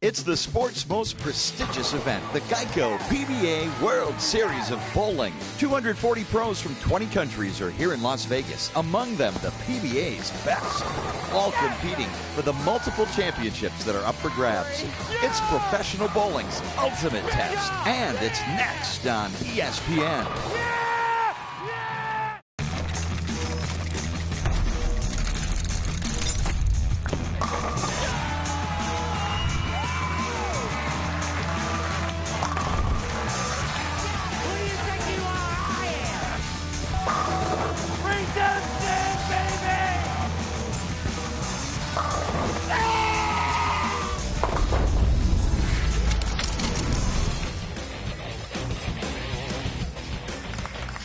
It's the sport's most prestigious event, the Geico PBA World Series of Bowling. 240 pros from 20 countries are here in Las Vegas, among them the PBA's best, all competing for the multiple championships that are up for grabs. It's professional bowling's ultimate test, and it's next on ESPN.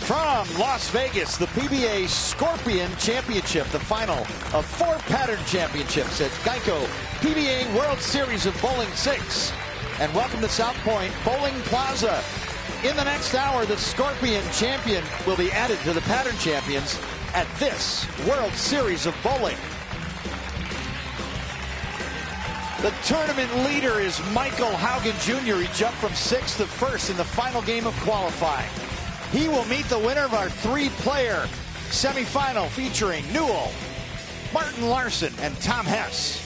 From Las Vegas, the PBA Scorpion Championship, the final of 4 pattern championships at Geico PBA World Series of Bowling 6. And welcome to South Point Bowling Plaza. In the next hour, the Scorpion Champion will be added to the pattern champions at this World Series of Bowling. The tournament leader is Michael Haugen Jr. He jumped from 6th to 1st in the final game of qualifying. He will meet the winner of our 3-player semifinal featuring Newell, Martin Larsen, and Tom Hess.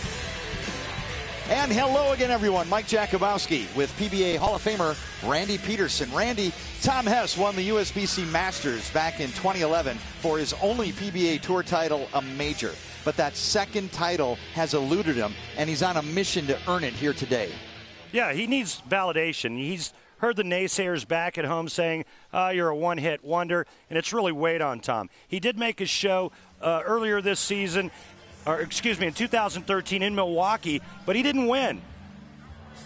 And hello again, everyone. Mike Jakubowski with PBA Hall of Famer Randy Peterson. Randy, Tom Hess won the USBC Masters back in 2011 for his only PBA Tour title, a major. But that second title has eluded him, and he's on a mission to earn it here today. Yeah, he needs validation. He's heard the naysayers back at home saying, you're a one-hit wonder, and it's really weighed on Tom. He did make his show earlier this season, in 2013 in Milwaukee, but he didn't win.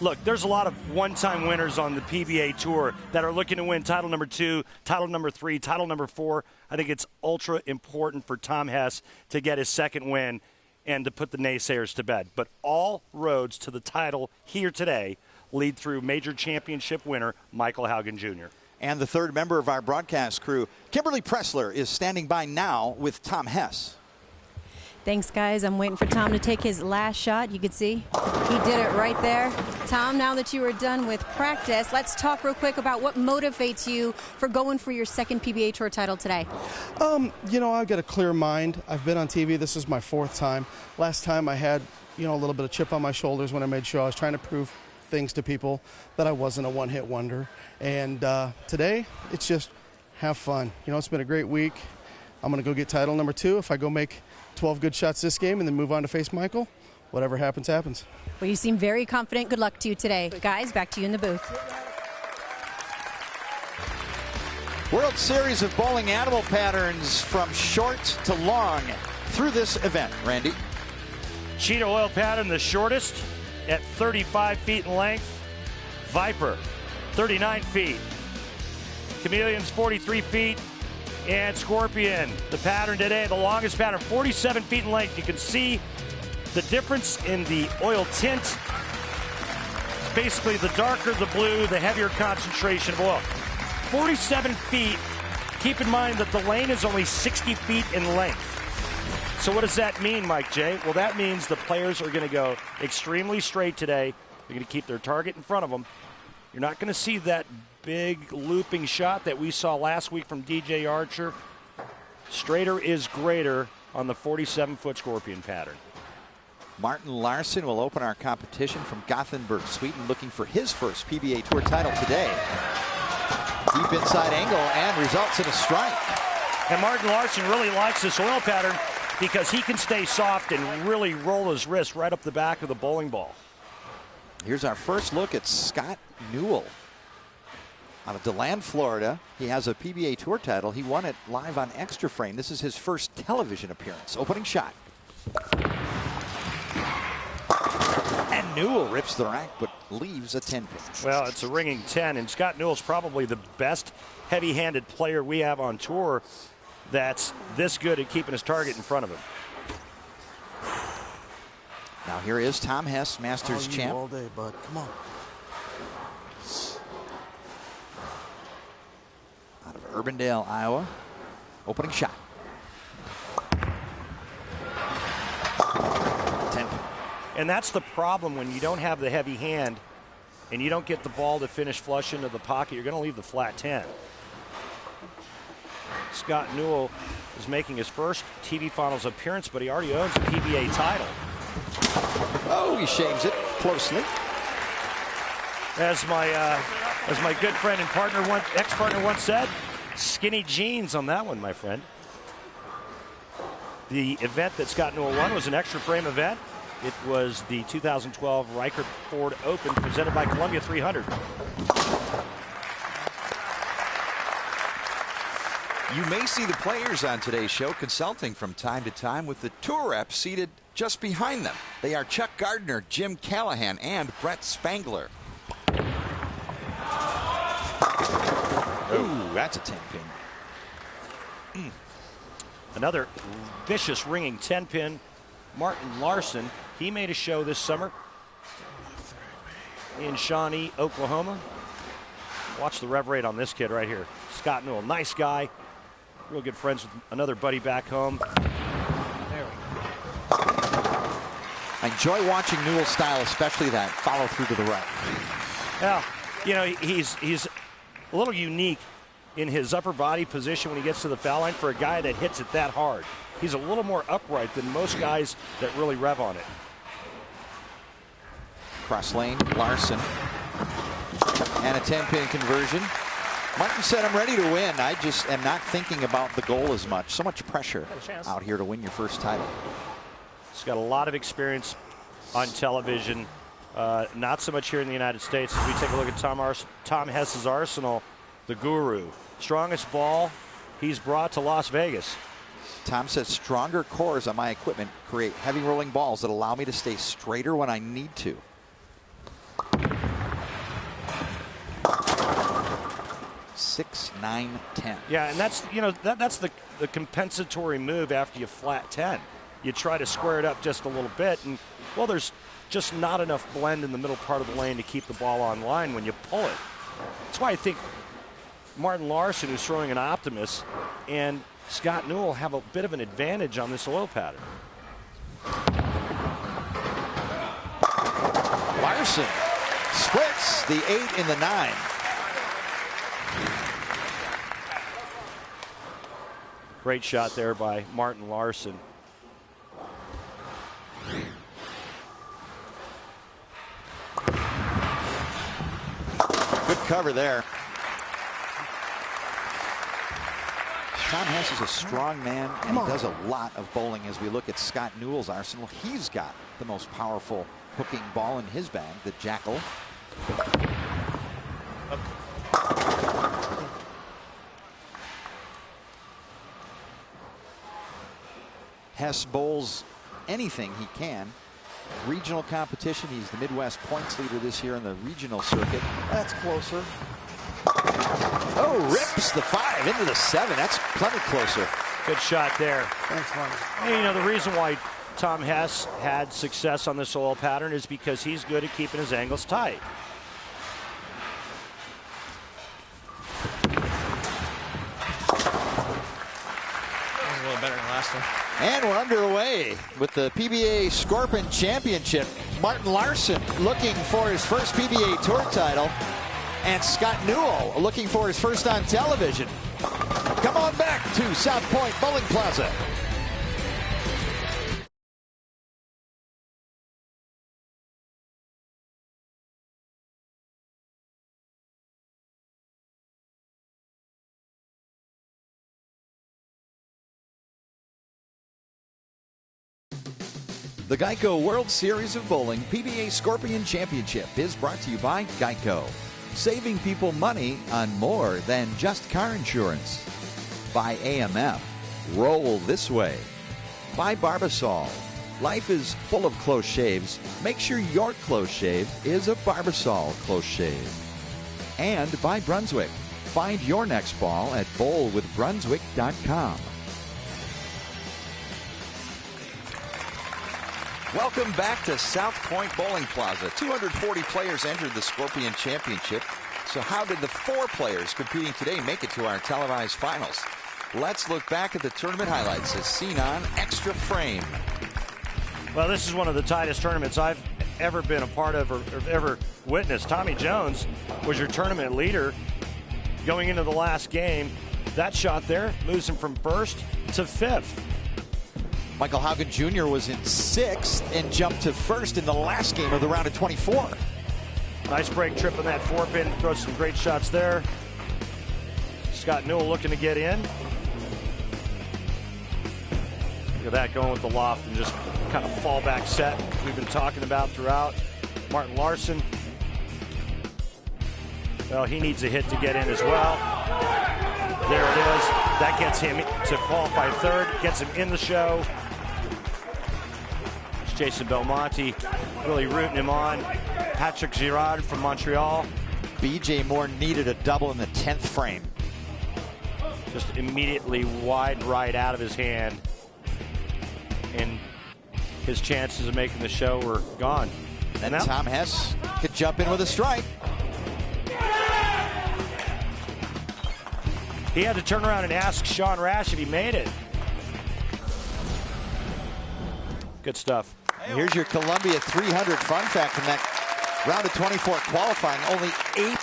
Look, there's a lot of one-time winners on the PBA Tour that are looking to win title number 2, title number 3, title number 4. I think it's ultra important for Tom Hess to get his second win and to put the naysayers to bed. But all roads to the title here today lead through major championship winner Michael Haugen Jr. And the third member of our broadcast crew, Kimberly Pressler, is standing by now with Tom Hess. Thanks, guys. I'm waiting for Tom to take his last shot. You can see he did it right there. Tom, now that you are done with practice, let's talk real quick about what motivates you for going for your second PBA Tour title today. I've got a clear mind. I've been on TV. This is my 4th time. Last time I had, a little bit of chip on my shoulders when I made sure I was trying to prove things to people that I wasn't a one-hit wonder. And today, it's just have fun. It's been a great week. I'm going to go get title number 2. If I go make 12 good shots this game and then move on to face Michael, whatever happens, happens. Well, you seem very confident. Good luck to you today. Guys, back to you in the booth. World Series of Bowling animal patterns from short to long through this event. Randy? Cheetah oil pattern, the shortest at 35 feet in length. Viper, 39 feet. Chameleon's 43 feet. And Scorpion, the pattern today, the longest pattern, 47 feet in length. You can see the difference in the oil tint. It's basically the darker the blue, the heavier concentration of oil. 47 feet. Keep in mind that the lane is only 60 feet in length. So what does that mean, Mike J? Well, that means the players are going to go extremely straight today. They're going to keep their target in front of them. You're not going to see that big looping shot that we saw last week from DJ Archer. Straighter is greater on the 47-foot Scorpion pattern. Martin Larsen will open our competition from Gothenburg, Sweden, looking for his first PBA Tour title today. Deep inside angle and results in a strike. And Martin Larsen really likes this oil pattern because he can stay soft and really roll his wrist right up the back of the bowling ball. Here's our first look at Scott Newell. Out of DeLand, Florida, he has a PBA Tour title. He won it live on Extra Frame. This is his first television appearance. Opening shot. And Newell rips the rack, but leaves a 10 pin. Well, it's a ringing 10, and Scott Newell's probably the best heavy-handed player we have on tour that's this good at keeping his target in front of him. Now here is Tom Hess, Masters champ. All day, bud. Come on. Out of Urbandale, Iowa. Opening shot. 10. And that's the problem when you don't have the heavy hand and you don't get the ball to finish flush into the pocket. You're going to leave the flat 10. Scott Newell is making his first TV Finals appearance, but he already owns a PBA title. Oh, he shaves it closely. As my good friend and ex-partner once said, skinny jeans on that one, my friend. The event that Scott Newell won was an extra frame event. It was the 2012 Riker Ford Open presented by Columbia 300. You may see the players on today's show consulting from time to time with the tour reps seated just behind them. They are Chuck Gardner, Jim Callahan, and Brett Spangler. Ooh, that's a 10-pin. Another vicious ringing 10-pin. Martin Larsen, he made a show this summer in Shawnee, Oklahoma. Watch the rev rate on this kid right here. Scott Newell, nice guy. Real good friends with another buddy back home. There we go. I enjoy watching Newell's style, especially that follow through to the right. Well, you know, he's a little unique in his upper body position when he gets to the foul line for a guy that hits it that hard. He's a little more upright than most guys that really rev on it. Cross lane, Larsen. And a 10-pin conversion. Martin said, I'm ready to win. I just am not thinking about the goal as much. So much pressure out here to win your first title. He's got a lot of experience on television. Not so much here in the United States. As we take a look at Tom Hess's arsenal, the guru. Strongest ball he's brought to Las Vegas. Tom says stronger cores on my equipment create heavy rolling balls that allow me to stay straighter when I need to. Six, 9, 10. Yeah, and that's, you know, that's the compensatory move after you flat 10. You try to square it up just a little bit, and well, there's just not enough blend in the middle part of the lane to keep the ball on line when you pull it. That's why I think Martin Larsen, who's throwing an Optimus, and Scott Newell have a bit of an advantage on this oil pattern. Larsen splits the 8 and the 9. Great shot there by Martin Larsen. Good cover there. Tom Hess is a strong man, and he does a lot of bowling. As we look at Scott Newell's arsenal, he's got the most powerful hooking ball in his bag, the Jackal. Hess bowls anything he can. Regional competition, he's the Midwest points leader this year in the regional circuit. That's closer. Oh, rips the 5 into the 7. That's plenty closer. Good shot there. Thanks, Marty. And, you know, the reason why Tom Hess had success on this oil pattern is because he's good at keeping his angles tight. A little better than last one. And we're underway with the PBA Scorpion Championship. Martin Larsen looking for his first PBA Tour title. And Scott Newell looking for his first on television. Come on back to South Point Bowling Plaza. The Geico World Series of Bowling PBA Scorpion Championship is brought to you by Geico. Saving people money on more than just car insurance. By AMF. Roll this way. By Barbasol. Life is full of close shaves. Make sure your close shave is a Barbasol close shave. And by Brunswick. Find your next ball at bowlwithbrunswick.com. Welcome back to South Point Bowling Plaza. 240 players entered the Scorpion Championship. So how did the 4 players competing today make it to our televised finals? Let's look back at the tournament highlights as seen on Extra Frame. Well, this is one of the tightest tournaments I've ever been a part of or ever witnessed. Tommy Jones was your tournament leader going into the last game. That shot there moves him from first to fifth. Michael Haugen Jr. was in sixth and jumped to first in the last game of the round of 24. Nice break trip on that 4-pin. Throws some great shots there. Scott Newell looking to get in. Look at that, going with the loft and just kind of fallback set we've been talking about throughout. Martin Larsen. Well, he needs a hit to get in as well. There it is. That gets him to qualify third, gets him in the show. It's Jason Belmonte really rooting him on. Patrick Girard from Montreal. BJ Moore needed a double in the 10th frame. Just immediately wide right out of his hand. And his chances of making the show were gone. And Tom Hess could jump in with a strike. He had to turn around and ask Sean Rash if he made it. Good stuff. And here's your Columbia 300 fun fact from that round of 24 qualifying. Only 8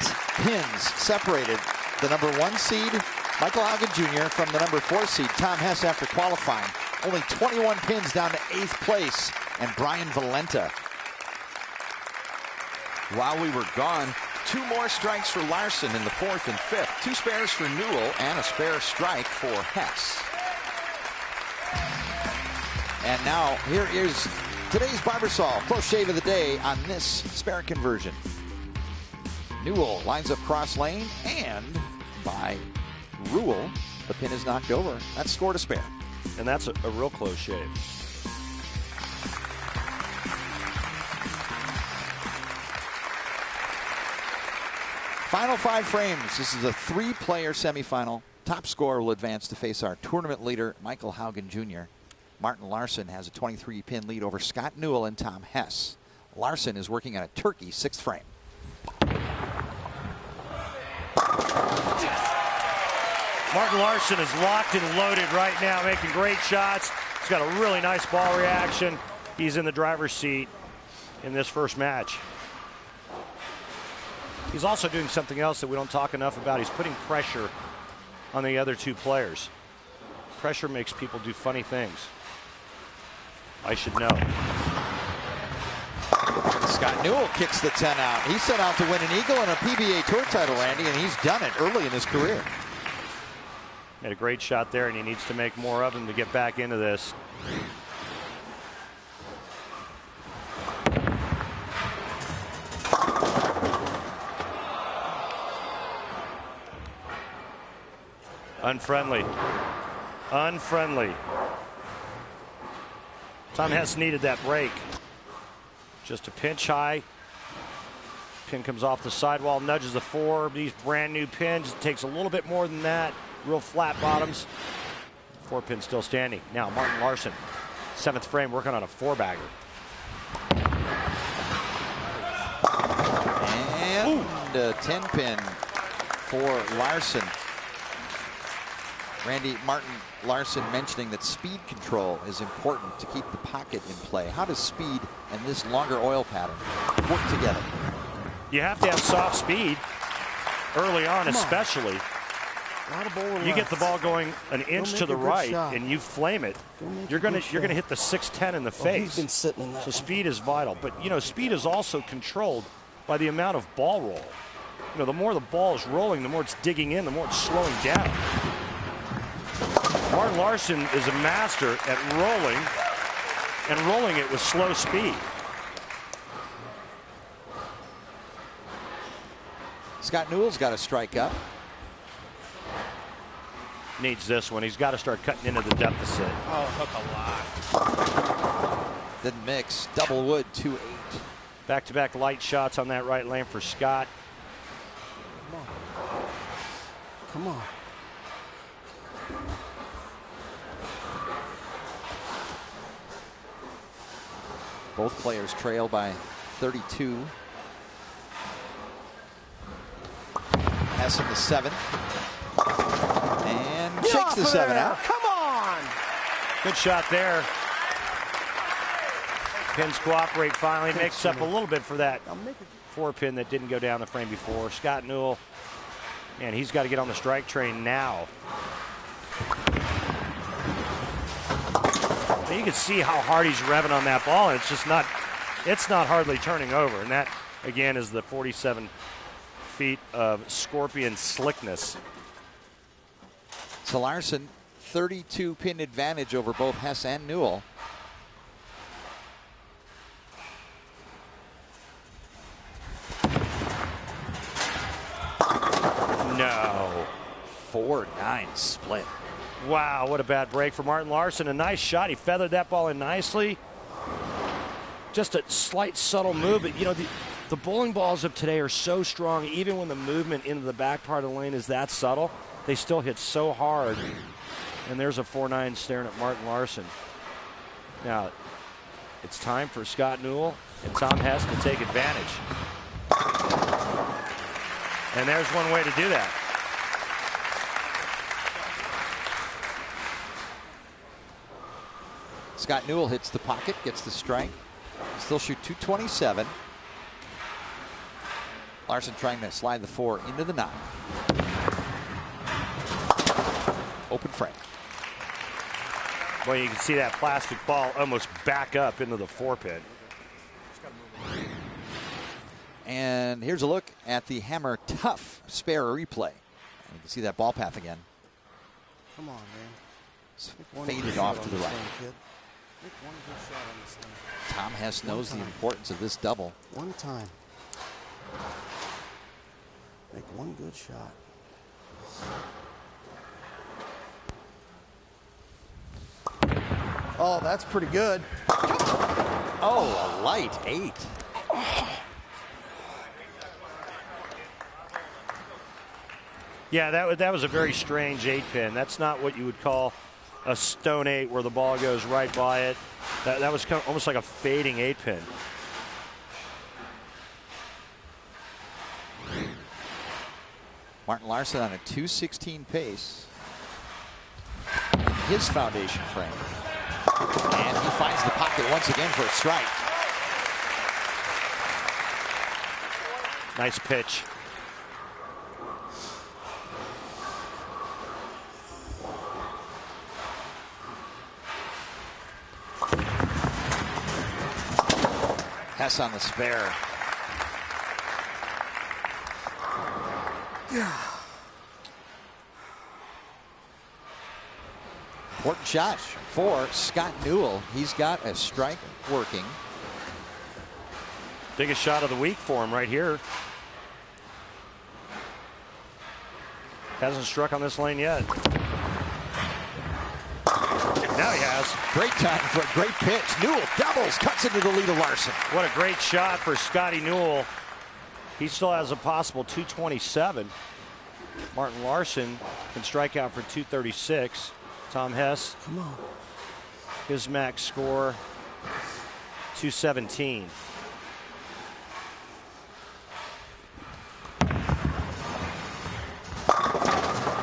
pins separated the number 1 seed, Michael Haugen Jr., from the number 4 seed, Tom Hess, after qualifying. Only 21 pins down to 8th place, and Brian Valenta. While we were gone, 2 more strikes for Larsen in the 4th and 5th. 2 spares for Newell and a spare strike for Hess. And now here is today's Barbasol Pro Shave of the Day on this spare conversion. Newell lines up cross lane, and by rule, the pin is knocked over. That's scored a spare. And that's a real close shave. Final 5 frames. This is a 3-player semifinal. Top scorer will advance to face our tournament leader, Michael Haugen Jr. Martin Larsen has a 23-pin lead over Scott Newell and Tom Hess. Larsen is working on a turkey 6th frame. Martin Larsen is locked and loaded right now, making great shots. He's got a really nice ball reaction. He's in the driver's seat in this first match. He's also doing something else that we don't talk enough about. He's putting pressure on the other 2 players. Pressure makes people do funny things. I should know. Scott Newell kicks the 10 out. He set out to win an eagle and a PBA Tour title, Randy, and he's done it early in his career. Made a great shot there, and he needs to make more of them to get back into this. Unfriendly. Unfriendly. Tom Hess needed that break. Just a pinch high. Pin comes off the sidewall, nudges the 4. These brand new pins. It takes a little bit more than that. Real flat bottoms. 4 pin still standing. Now Martin Larsen, 7th frame, working on a 4-bagger. And a 10-pin for Larsen. Randy, Martin Larsen mentioning that speed control is important to keep the pocket in play. How does speed and this longer oil pattern work together? You have to have soft speed early on, especially. You get the ball going an inch to the right and you flame it, you're gonna hit the 610 in the face. He's been sitting in that. So speed is vital, but you know, speed is also controlled by the amount of ball roll. You know, the more the ball is rolling, the more it's digging in, the more it's slowing down. Martin Larsen is a master at rolling, and rolling it with slow speed. Scott Newell's got a strike up. Needs this one. He's got to start cutting into the deficit. Oh, hook a lot. Didn't mix. Double wood, 2-8. Back-to-back light shots on that right lane for Scott. Come on. Both players trail by 32. Hess in the 7. And shakes the 7 out. Come on! Good shot there. Pins cooperate finally. Makes up a little bit for that 4-pin that didn't go down the frame before. Scott Newell, man, he's got to get on the strike train now. You can see how hard he's revving on that ball, and it's not hardly turning over. And that, again, is the 47 feet of Scorpion slickness. So Larsen, 32-pin advantage over both Hess and Newell. No. 4-9 split. Wow, what a bad break for Martin Larsen. A nice shot. He feathered that ball in nicely. Just a slight subtle move. But, you know, the bowling balls of today are so strong. Even when the movement into the back part of the lane is that subtle, they still hit so hard. And there's a 4-9 staring at Martin Larsen. Now, it's time for Scott Newell and Tom Hess to take advantage. And there's one way to do that. Scott Newell hits the pocket, gets the strike. Still shoot 227. Larsen trying to slide the 4 into the 9. Open frame. Well, you can see that plastic ball almost back up into the 4-pin. And here's a look at the Hammer Tough spare replay. You can see that ball path again. Come on, man. It's faded off to the right. Tom Hess knows the importance of this double. One time. Make one good shot. Oh, that's pretty good. Oh, a light 8. Yeah, that was a very strange 8-pin. That's not what you would call a stone 8 where the ball goes right by it. That was kind of almost like a fading 8-pin. Martin Larsen on a 216 pace. His foundation frame. And he finds the pocket once again for a strike. Nice pitch. Hess on the spare. Important shot for Scott Newell. He's got a strike working. Biggest shot of the week for him right here. Hasn't struck on this lane yet. Now he has. Great time for a great pitch. Newell doubles, cuts into the lead of Larsen. What a great shot for Scotty Newell. He still has a possible 227. Martin Larsen can strike out for 236. Tom Hess, come on. His max score, 217.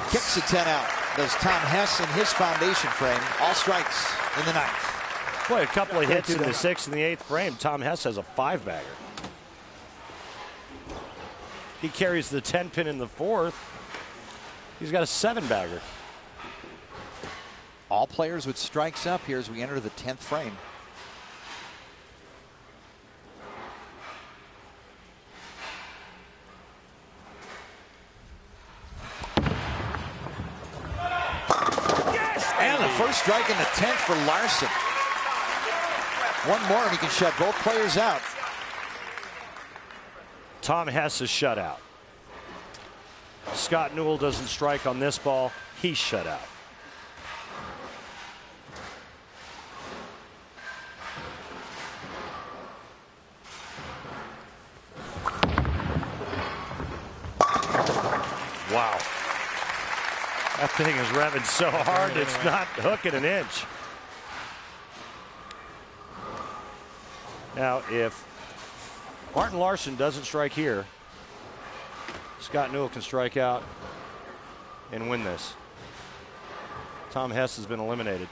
Kicks a 10 out. Does Tom Hess in his foundation frame. All strikes in the 9th. Boy, a couple of hits in the 6th and the 8th frame. Tom Hess has a 5-bagger. He carries the 10-pin in the 4th. He's got a 7-bagger. All players with strikes up here as we enter the 10th frame. And the first strike in the 10th for Larsen. One more and he can shut both players out. Tom Hess is shut out. Scott Newell doesn't strike on this ball. He's shut out. Wow. That thing is revving so hard it's not hooking an inch. Now, if Martin Larsen doesn't strike here, Scott Newell can strike out and win this. Tom Hess has been eliminated.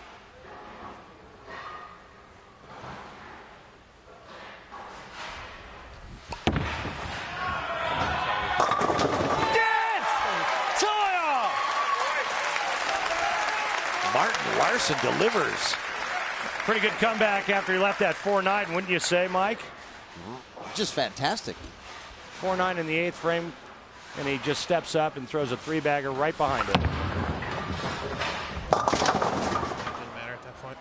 Larsen delivers. Pretty good comeback after he left that 4-9, wouldn't you say, Mike? Just fantastic. 4-9 in the 8th frame, and he just steps up and throws a 3-bagger right behind it. Didn't matter at that point.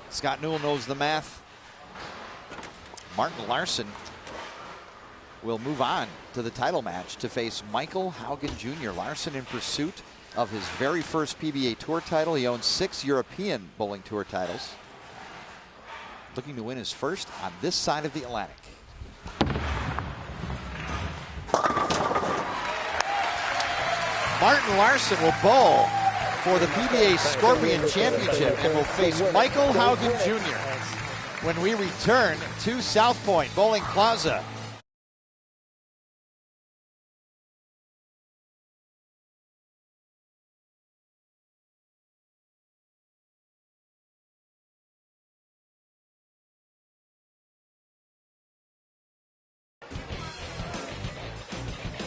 Scott Newell knows the math. Martin Larsen will move on to the title match to face Michael Haugen Jr. Larsen in pursuit of his very first PBA Tour title. He owns 6 European Bowling Tour titles. Looking to win his first on this side of the Atlantic. Martin Larsen will bowl for the PBA Scorpion Championship and will face Michael Haugen Jr. when we return to South Point Bowling Plaza.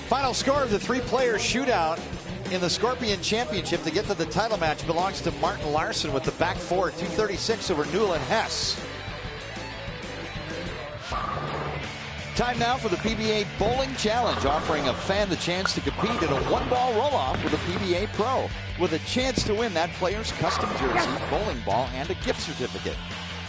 Final score of the 3-player shootout in the Scorpion Championship to get to the title match belongs to Martin Larsen with the back four, 236 over Newell and Hess. Time now for the PBA Bowling Challenge, offering a fan the chance to compete in a one-ball roll-off with a PBA Pro, with a chance to win that player's custom jersey, bowling ball, and a gift certificate.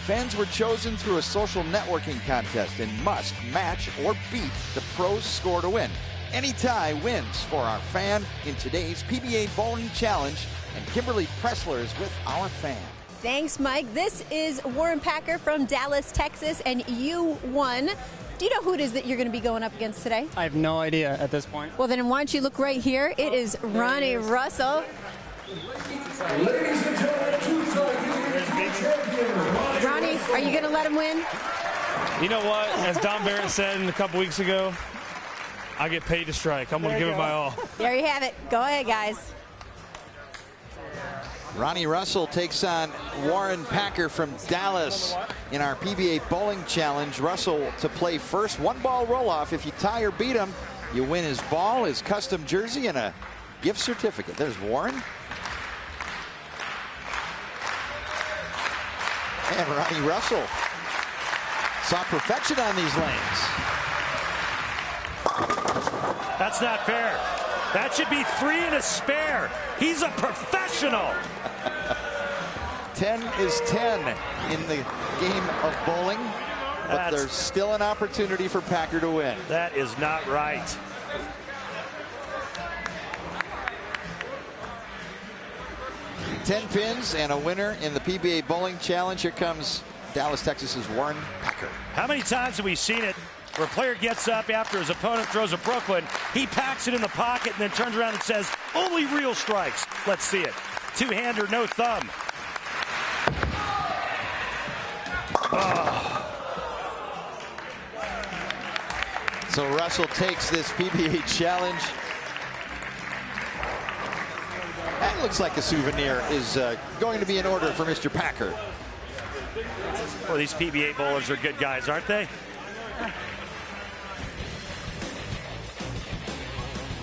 Fans were chosen through a social networking contest and must match or beat the pro's score to win. Any tie wins for our fan in today's PBA Bowling Challenge, and Kimberly Pressler is with our fan. Thanks, Mike. This is Warren Packer from Dallas, Texas, and you won. Do you know who it is that you're going to be going up against today? I have no idea at this point. Well, then why don't you look right here? It is Ronnie Russell. Ladies and gentlemen, two-time champion. Ronnie, are you going to let him win? You know what? As Don Barrett said a couple weeks ago, I get paid to strike. I'm going to give it my all. There you have it. Go ahead, guys. Ronnie Russell takes on Warren Packer from Dallas in our PBA Bowling Challenge. Russell to play first. One-ball roll-off. If you tie or beat him, you win his ball, his custom jersey, and a gift certificate. There's Warren. And Ronnie Russell saw perfection on these lanes. That's not fair. That should be 3 and a spare. He's a professional. 10 is 10 in the game of bowling, but there's still an opportunity for Packer to win. That is not right. Ten pins and a winner in the PBA Bowling Challenge. Here comes Dallas, Texas's Warren Packer. How many times have we seen it where a player gets up after his opponent throws a Brooklyn, he packs it in the pocket and then turns around and says, only real strikes. Let's see it. Two-hander, no thumb. Oh. So Russell takes this PBA Challenge. That looks like a souvenir is going to be in order for Mr. Packer. Well, these PBA bowlers are good guys, aren't they?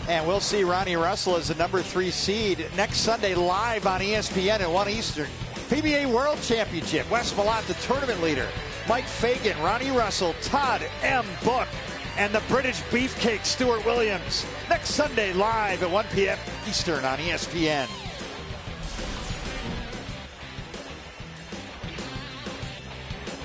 And we'll see Ronnie Russell as the number 3 seed next Sunday live on ESPN at 1 Eastern. PBA World Championship. Wes Malott, the tournament leader. Mike Fagan, Ronnie Russell, Todd M. Book, and the British Beefcake Stuart Williams. Next Sunday live at 1 p.m. Eastern on ESPN.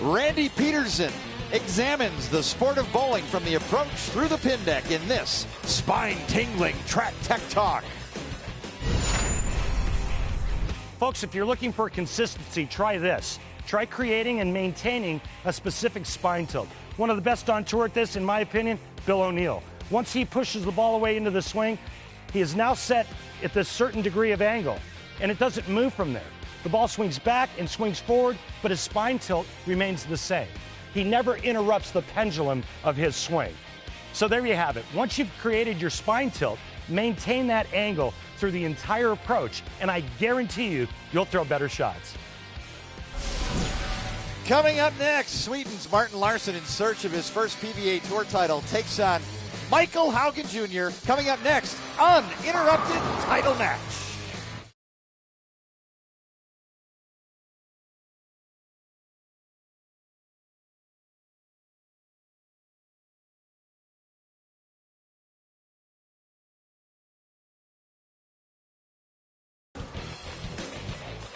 Randy Peterson examines the sport of bowling from the approach through the pin deck in this spine-tingling Track Tech Talk. Folks, if you're looking for consistency, try this. Try creating and maintaining a specific spine tilt. One of the best on tour at this, in my opinion, Bill O'Neill. Once he pushes the ball away into the swing, he is now set at this certain degree of angle, and it doesn't move from there. The ball swings back and swings forward, but his spine tilt remains the same. He never interrupts the pendulum of his swing. So there you have it. Once you've created your spine tilt, maintain that angle through the entire approach, and I guarantee you'll throw better shots. Coming up next, Sweden's Martin Larsen, in search of his first PBA Tour title, takes on Michael Haugen Jr. Coming up next, uninterrupted title match.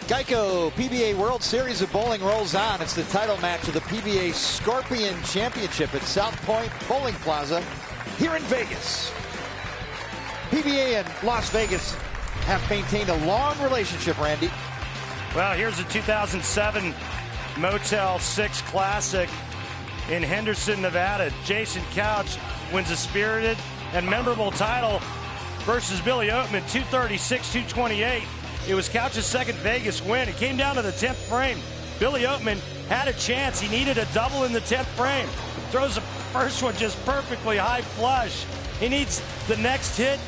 Geico PBA World Series of Bowling rolls on. It's the title match of the PBA Scorpion Championship at South Point Bowling Plaza here in Vegas. PBA and Las Vegas have maintained a long relationship, Randy. Well, here's the 2007 Motel 6 Classic in Henderson, Nevada. Jason Couch wins a spirited and memorable title versus Billy Oatman, 236-228. It was Couch's second Vegas win. It came down to the 10th frame. Billy Oatman had a chance. He needed a double in the 10th frame. Throws the first one just perfectly high flush. He needs the next hit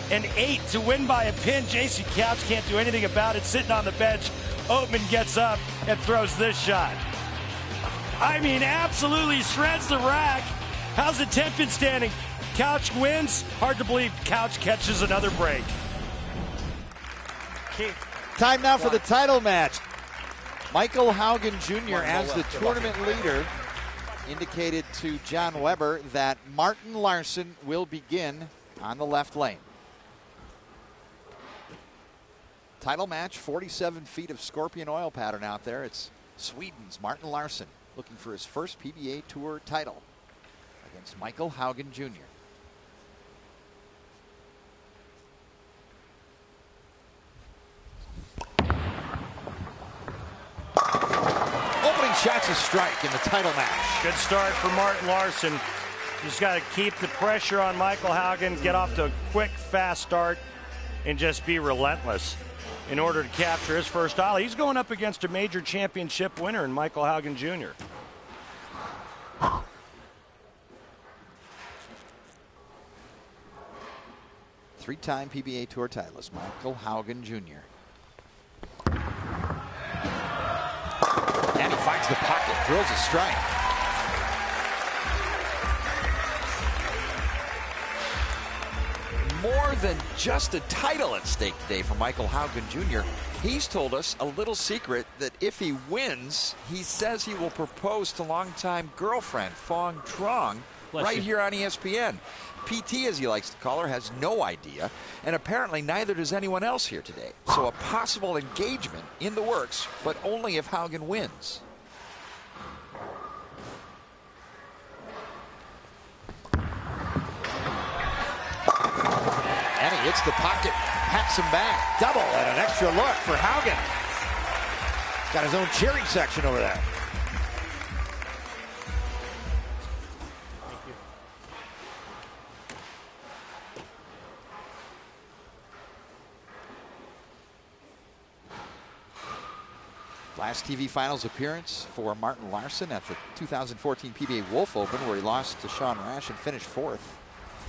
and 8 to win by a pin. Jason Couch can't do anything about it. Sitting on the bench, Oatman gets up and throws this shot. I mean, absolutely shreds the rack. How's the 10th pin standing? Couch wins. Hard to believe Couch catches another break. Time now for the title match. Michael Haugen Jr. as the tournament leader indicated to John Weber that Martin Larsen will begin on the left lane. Title match, 47 feet of Scorpion oil pattern out there. It's Sweden's Martin Larsen looking for his first PBA Tour title against Michael Haugen Jr. Opening shots a strike in the title match. Good start for Martin Larsen. He's got to keep the pressure on Michael Haugen, get off to a quick, fast start, and just be relentless in order to capture his first title. He's going up against a major championship winner in Michael Haugen Jr. Three-time PBA Tour titleist Michael Haugen Jr. And he finds the pocket, drills a strike. More than just a title at stake today for Michael Haugen Jr. He's told us a little secret that if he wins, he says he will propose to longtime girlfriend Fong Trong right here on ESPN. PT, as he likes to call her, has no idea, and apparently neither does anyone else here today. So a possible engagement in the works, but only if Haugen wins. And he hits the pocket, pats him back. Double and an extra look for Haugen. Got his own cheering section over there. Last TV Finals appearance for Martin Larsen at the 2014 PBA Wolf Open, where he lost to Sean Rash and finished 4th.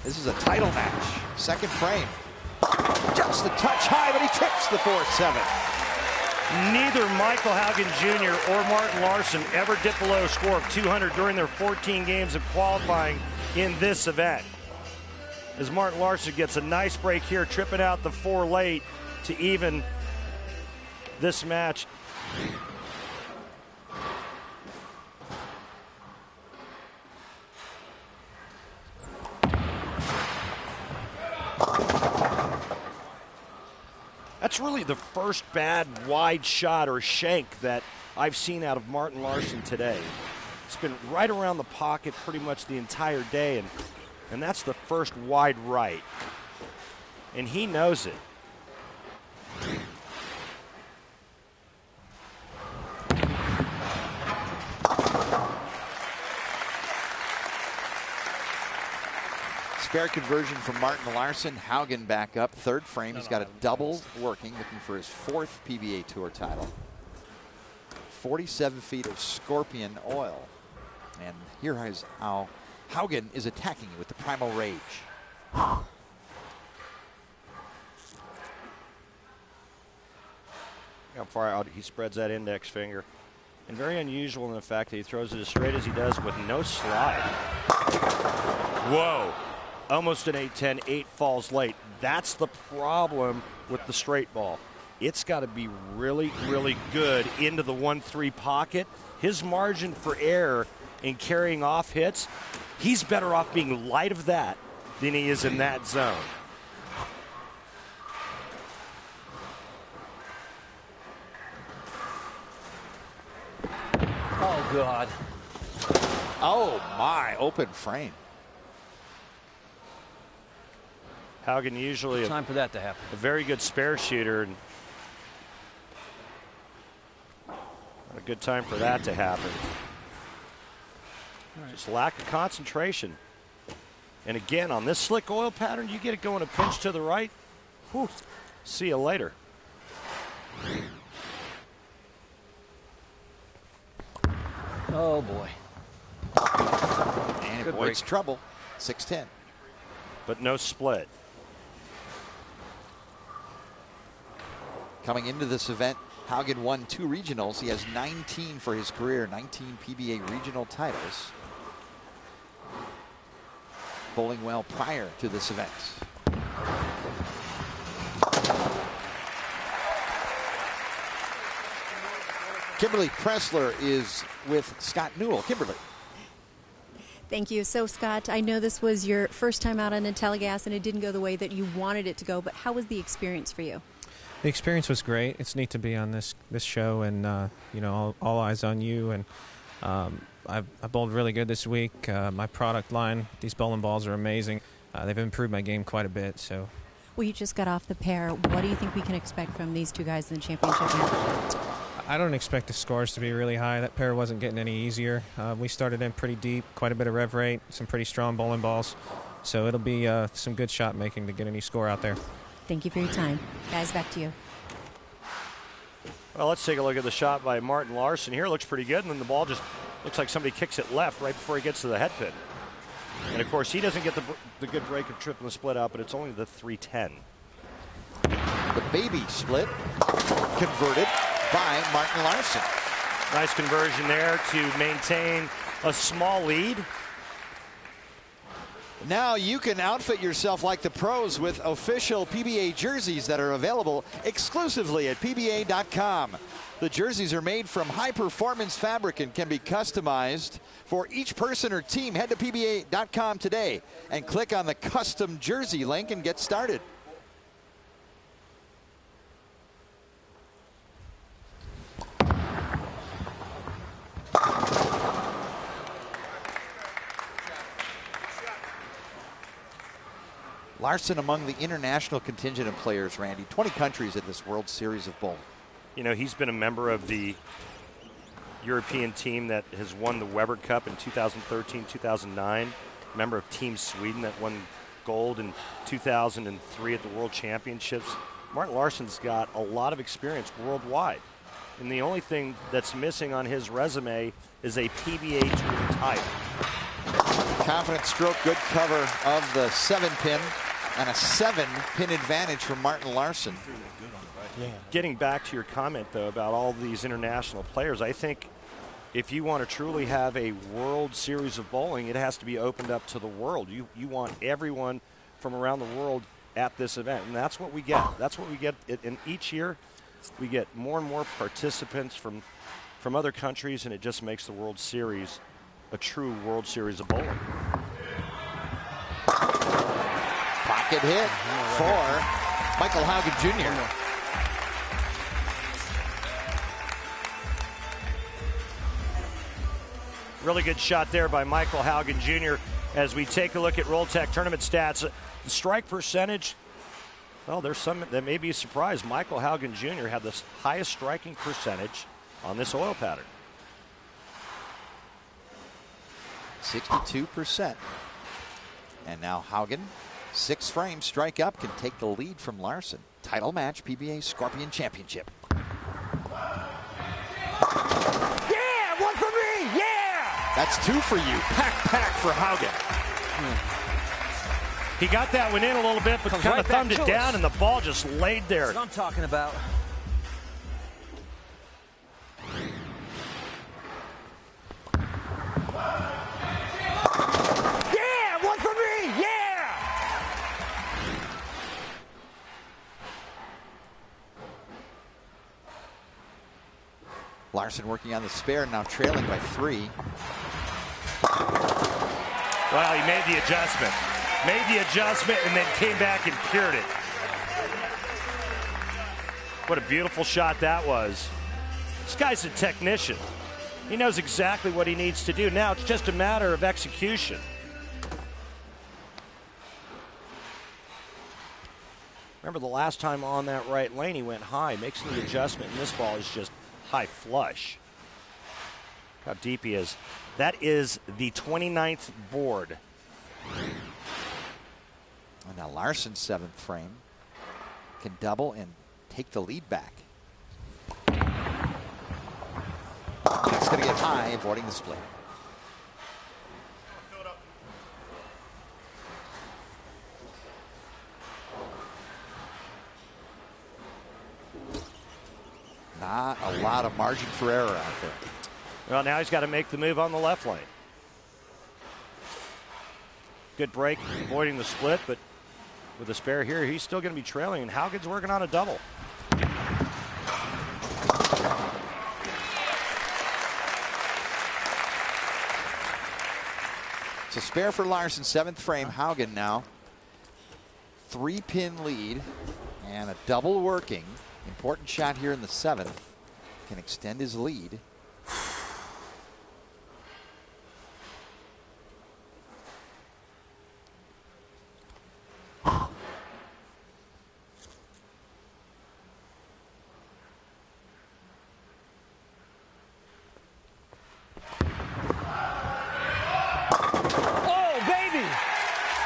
This is a title match. Second frame. Just a touch high, but he trips the 4-7. Neither Michael Haugen Jr. or Martin Larsen ever dipped below a score of 200 during their 14 games of qualifying in this event. As Martin Larsen gets a nice break here, tripping out the 4 late to even this match. That's really the first bad wide shot or shank that I've seen out of Martin Larsen today. It's been right around the pocket pretty much the entire day, and that's the first wide right. And he knows it. Spare conversion from Martin Larsen. Haugen back up. Third frame. He's got a double working, looking for his 4th PBA Tour title. 47 feet of Scorpion oil. And here is how Haugen is attacking it with the Primal Rage. How far out he spreads that index finger. And very unusual in the fact that he throws it as straight as he does with no slide. Whoa. Almost an 8-10, 8 falls late. That's the problem with the straight ball. It's got to be really, really good into the 1-3 pocket. His margin for error in carrying off hits, he's better off being light of that than he is in that zone. God. Oh, my. Open frame. Haugen usually Time for that to happen. a very good spare shooter. And a good time for that to happen. Just lack of concentration. And again, on this slick oil pattern, you get it going a pinch to the right. Whew. See you later. Oh, boy. And it Good avoids break. trouble. 6-10. But no split. Coming into this event, Haugen won 2 regionals. He has 19 for his career, 19 PBA regional titles. Bowling well prior to this event. Kimberly Pressler is with Scott Newell. Kimberly. Thank you. So, Scott, I know this was your first time out on Intelligas, and it didn't go the way that you wanted it to go, but how was the experience for you? The experience was great. It's neat to be on this show, and you know, all eyes on you. And I bowled really good this week. My product line, these bowling balls are amazing. They've improved my game quite a bit. So, well, you just got off the pair. What do you think we can expect from these two guys in the championship match? I don't expect the scores to be really high. That pair wasn't getting any easier. We started in pretty deep, quite a bit of rev rate, some pretty strong bowling balls. So it'll be some good shot making to get any score out there. Thank you for your time. Guys, back to you. Well, let's take a look at the shot by Martin Larsen here. Looks pretty good, and then the ball just looks like somebody kicks it left right before he gets to the head pin. And, of course, he doesn't get the good break of trip and the split out, but it's only the 310. The baby split converted by Martin Larsen. Nice conversion there to maintain a small lead. Now you can outfit yourself like the pros with official PBA jerseys that are available exclusively at PBA.com. The jerseys are made from high-performance fabric and can be customized for each person or team. Head to PBA.com today and click on the custom jersey link and get started. Larsen among the international contingent of players, Randy. 20 countries at this World Series of Bowling. You know, he's been a member of the European team that has won the Weber Cup in 2013, 2009. Member of Team Sweden that won gold in 2003 at the World Championships. Martin Larsen's got a lot of experience worldwide. And the only thing that's missing on his resume is a PBA Tour title. Confident stroke, good cover of the 7-pin, and a 7-pin advantage for Martin Larsen. Yeah. Getting back to your comment, though, about all these international players, I think if you want to truly have a World Series of Bowling, it has to be opened up to the world. You want everyone from around the world at this event, and that's what we get. That's what we get. And each year, we get more and more participants from other countries, and it just makes the World Series a true World Series of Bowling. Pocket hit for Michael Haugen Jr. Really good shot there by Michael Haugen Jr. As we take a look at Roll Tech tournament stats, the strike percentage, well, there's some that may be a surprise. Michael Haugen Jr. had the highest striking percentage on this oil pattern. 62%. And now Haugen, 6 frames, strike up, can take the lead from Larsen. Title match, PBA Scorpion Championship. Yeah, one for me, yeah! That's 2 for you. Pack for Haugen. He got that one in a little bit, but kind of thumbed it down, and the ball just laid there. That's what I'm talking about. Yeah, one for me, yeah! Larsen working on the spare, now trailing by 3. Well, he made the adjustment. Made the adjustment and then came back and cured it. What a beautiful shot that was. This guy's a technician. He knows exactly what he needs to do. Now it's just a matter of execution. Remember the last time on that right lane, he went high, makes the adjustment, and this ball is just high flush. Look how deep he is. That is the 29th board. And now Larsen's 7th frame can double and take the lead back. It's going to get high, avoiding the split. Not a lot of margin for error out there. Well, now he's got to make the move on the left lane. Good break, avoiding the split, but with a spare here, he's still going to be trailing, and Haugen's working on a double. It's a spare for Larsen, 7th frame. Haugen now 3-pin lead and a double working. Important shot here in the 7th. Can extend his lead.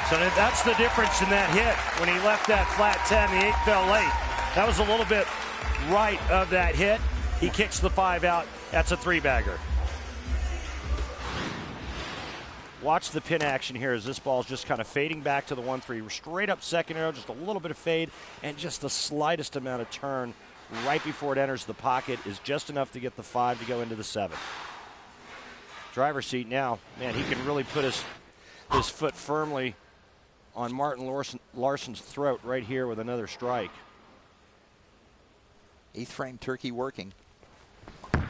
So that's the difference in that hit. When he left that flat 10, the 8 fell late. That was a little bit right of that hit. He kicks the 5 out. That's a 3-bagger. Watch the pin action here as this ball is just kind of fading back to the 1-3. Straight up second arrow, just a little bit of fade, and just the slightest amount of turn right before it enters the pocket is just enough to get the 5 to go into the 7. Driver's seat now. Man, he can really put his foot firmly on Martin Larsen's throat right here with another strike. 8th frame turkey working. Oh,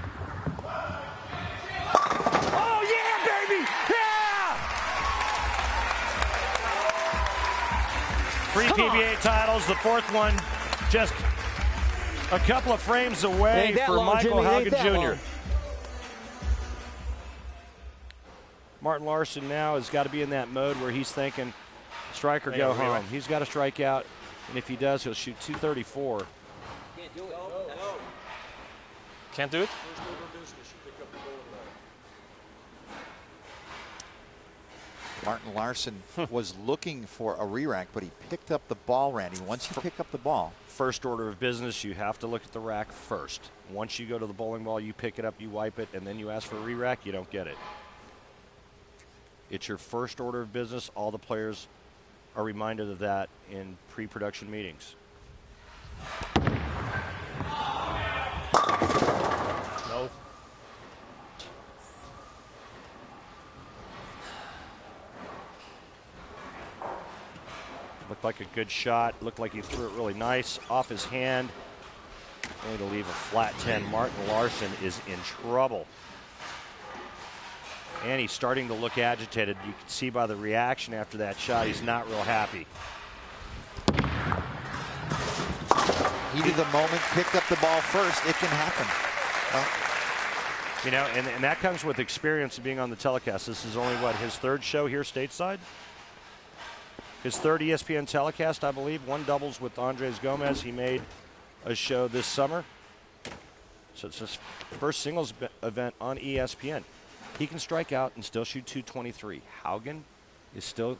yeah, baby! Yeah! 3 PBA titles, the 4th one just a couple of frames away for Michael Haugen Jr. Martin Larsen now has got to be in that mode where he's thinking, strike or go home. He's got to strike out, and if he does, he'll shoot 234. Can't do it. Can't do it? Martin Larsen was looking for a re-rack, but he picked up the ball, Randy. Once you pick up the ball. First order of business, you have to look at the rack first. Once you go to the bowling ball, you pick it up, you wipe it, and then you ask for a re-rack, you don't get it. It's your first order of business. All the players are reminded of that in pre-production meetings. No. Looked like a good shot. Looked like he threw it really nice off his hand. Only to leave a flat 10. Martin Larsen is in trouble. And he's starting to look agitated. You can see by the reaction after that shot, he's not real happy. Heat of the moment, picked up the ball first. It can happen. You know, and that comes with experience of being on the telecast. This is only, what, his 3rd show here stateside? His 3rd ESPN telecast, I believe. 1 doubles with Andres Gomez. He made a show this summer. So it's his first singles event on ESPN. He can strike out and still shoot 223. Haugen is still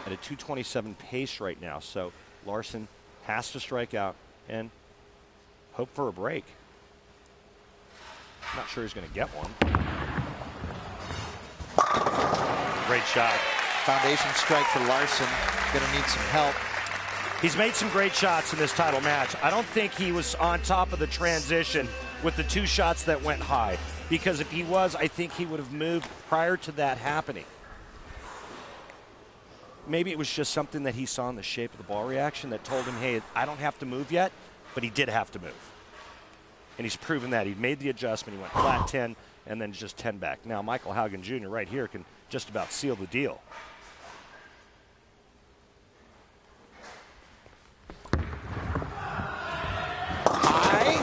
at a 227 pace right now. So Larsen has to strike out and hope for a break. Not sure he's going to get one. Great shot. Foundation strike for Larsen. Going to need some help. He's made some great shots in this title match. I don't think he was on top of the transition with the 2 shots that went high. Because if he was, I think he would have moved prior to that happening. Maybe it was just something that he saw in the shape of the ball reaction that told him, hey, I don't have to move yet, but he did have to move. And he's proven that. He made the adjustment. He went flat 10 and then just 10 back. Now, Michael Haugen Jr. right here can just about seal the deal. High.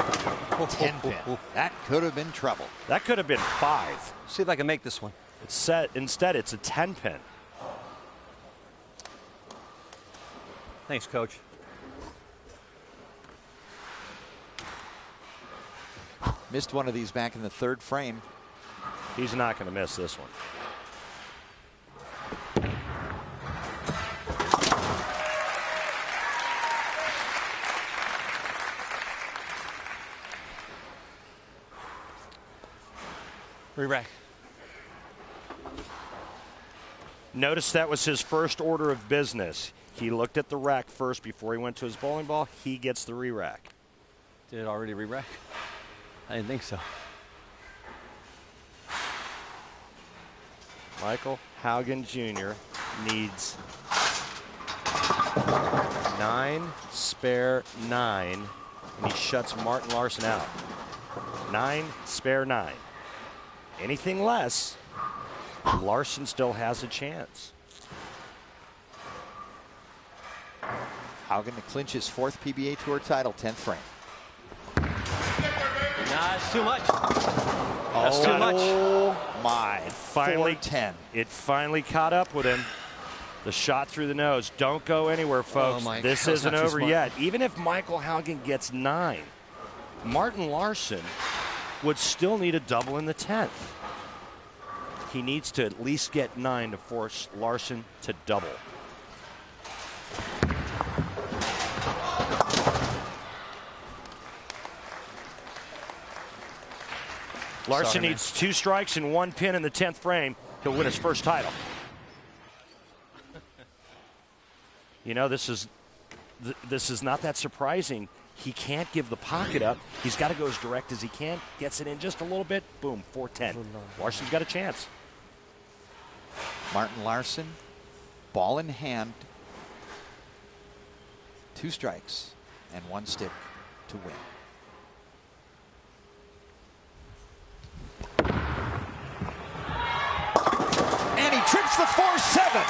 10 pin. That could have been trouble. That could have been 5. See if I can make this one. It's set. Instead, it's a 10 pin. Thanks, Coach. Missed one of these back in the 3rd frame. He's not going to miss this one. Re-rack. Notice that was his first order of business. He looked at the rack first before he went to his bowling ball. He gets the re-rack. Did it already re-rack? I didn't think so. Michael Haugen Jr. needs 9, spare 9, and he shuts Martin Larsen out. 9, spare 9. Anything less, Larsen still has a chance. Haugen to clinch his 4th PBA Tour title, 10th frame. Nah, it's too much. That's too much. Oh my! Finally, 4-10. It finally caught up with him. The shot through the nose. Don't go anywhere, folks. Oh this God, isn't not too over smart. yet. Even if Michael Haugen gets 9, Martin Larsen would still need a double in the 10th. He needs to at least get 9 to force Larsen to double. Larsen needs 2 strikes and 1 pin in the 10th frame. He'll win his first title. You know, this is not that surprising. He can't give the pocket up. He's got to go as direct as he can. Gets it in just a little bit. Boom, 4-10. Larsen's got a chance. Martin Larsen, ball in hand, 2 strikes and 1 stick to win. And he trips the 4-7.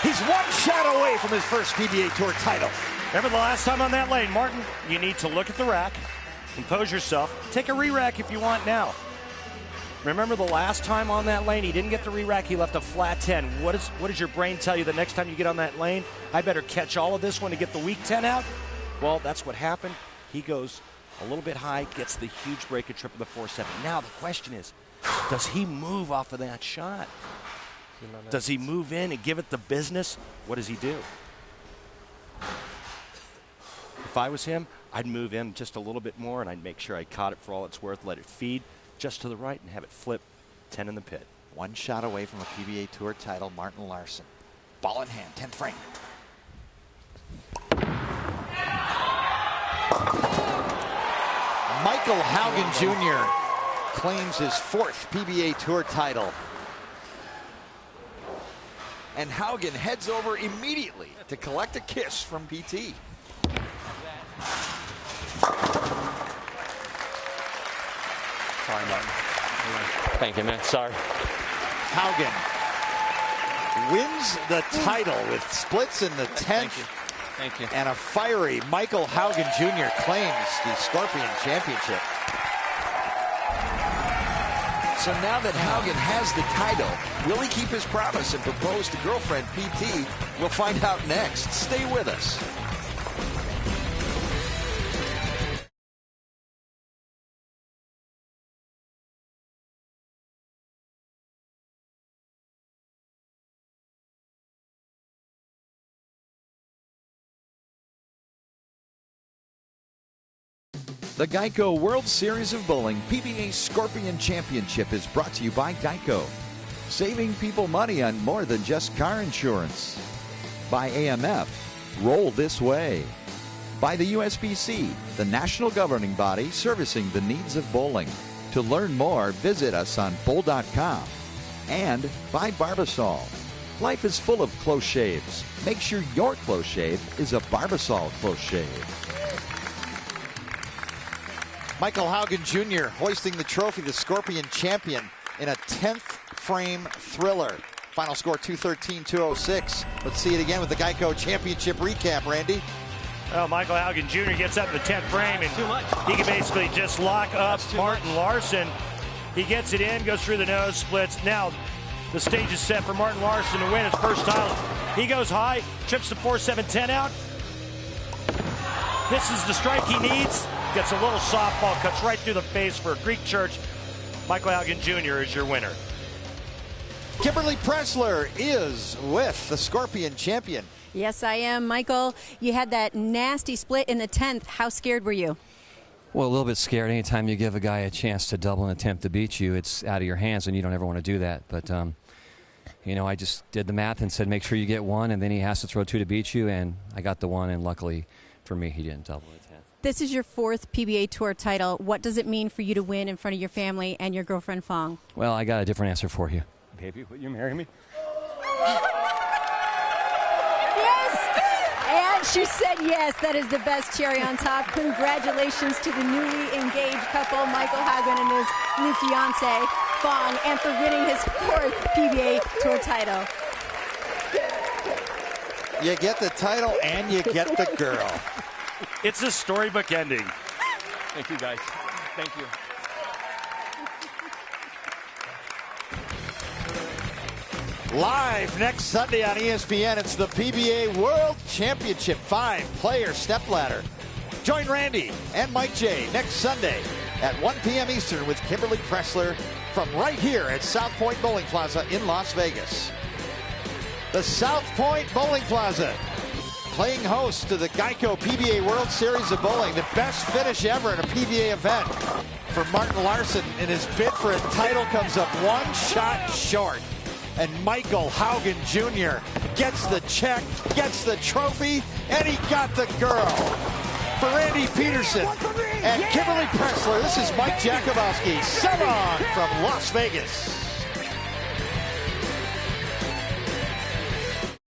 He's 1 shot away from his first PBA Tour title. Remember the last time on that lane, Martin, you need to look at the rack, compose yourself, take a re-rack if you want now. Remember the last time on that lane, he didn't get the re-rack, he left a flat 10. What does your brain tell you the next time you get on that lane? I better catch all of this one to get the weak 10 out? Well, that's what happened. He goes a little bit high, gets the huge break and trip of the 4-7. Now the question is, does he move off of that shot? Does he move in and give it the business? What does he do? If I was him, I'd move in just a little bit more and I'd make sure I caught it for all it's worth, let it feed just to the right and have it flip 10 in the pit. 1 shot away from a PBA Tour title, Martin Larsen. Ball in hand, 10th frame. Michael Haugen Jr. claims his 4th PBA Tour title. And Haugen heads over immediately to collect a kiss from PT. Sorry, Martin. Thank you, man. Sorry. Haugen wins the title with splits in the 10th. Thank you. And a fiery Michael Haugen Jr. claims the Scorpion Championship. So now that Haugen has the title, will he keep his promise and propose to girlfriend PT? We'll find out next. Stay with us. The Geico World Series of Bowling PBA Scorpion Championship is brought to you by Geico. Saving people money on more than just car insurance. By AMF, roll this way. By the USBC, the national governing body servicing the needs of bowling. To learn more, visit us on bowl.com. And by Barbasol. Life is full of close shaves. Make sure your close shave is a Barbasol close shave. Michael Haugen Jr. hoisting the trophy, the Scorpion champion, in a 10th frame thriller. Final score 213-206. Let's see it again with the Geico Championship recap, Randy. Well, Michael Haugen Jr. gets up in the 10th frame, and he can basically just lock up Martin Larsen. He gets it in, goes through the nose, splits. Now the stage is set for Martin Larsen to win his first title. He goes high, trips the 4-7-10 out. This is the strike he needs. Gets a little softball, cuts right through the face for a Greek church. Michael Haugen Jr. is your winner. Kimberly Pressler is with the Scorpion champion. Yes, I am. Michael, you had that nasty split in the 10th. How scared were you? Well, a little bit scared. Anytime you give a guy a chance to double an attempt to beat you, it's out of your hands, and you don't ever want to do that. But, you know, I just did the math and said make sure you get one, and then he has to throw two to beat you, and I got the one, and luckily for me, he didn't double the 10th. This is your 4th PBA Tour title. What does it mean for you to win in front of your family and your girlfriend, Fong? Well, I got a different answer for you. Baby, will you marry me? And she said yes. That is the best cherry on top. Congratulations to the newly engaged couple, Michael Haugen and his new fiancée, Fong, and for winning his 4th PBA Tour title. You get the title and you get the girl. It's a storybook ending. Thank you, guys. Thank you. Live next Sunday on ESPN, it's the PBA World Championship 5-player stepladder. Join Randy and Mike J next Sunday at 1 p.m. Eastern with Kimberly Pressler from right here at South Point Bowling Plaza in Las Vegas. The South Point Bowling Plaza, playing host to the Geico PBA World Series of Bowling, the best finish ever in a PBA event for Martin Larsen, and his bid for a title comes up one shot short. And Michael Haugen Jr. gets the check, gets the trophy, and he got the girl. For Randy Peterson and Kimberly Pressler, this is Mike Jakubowski. So long from Las Vegas.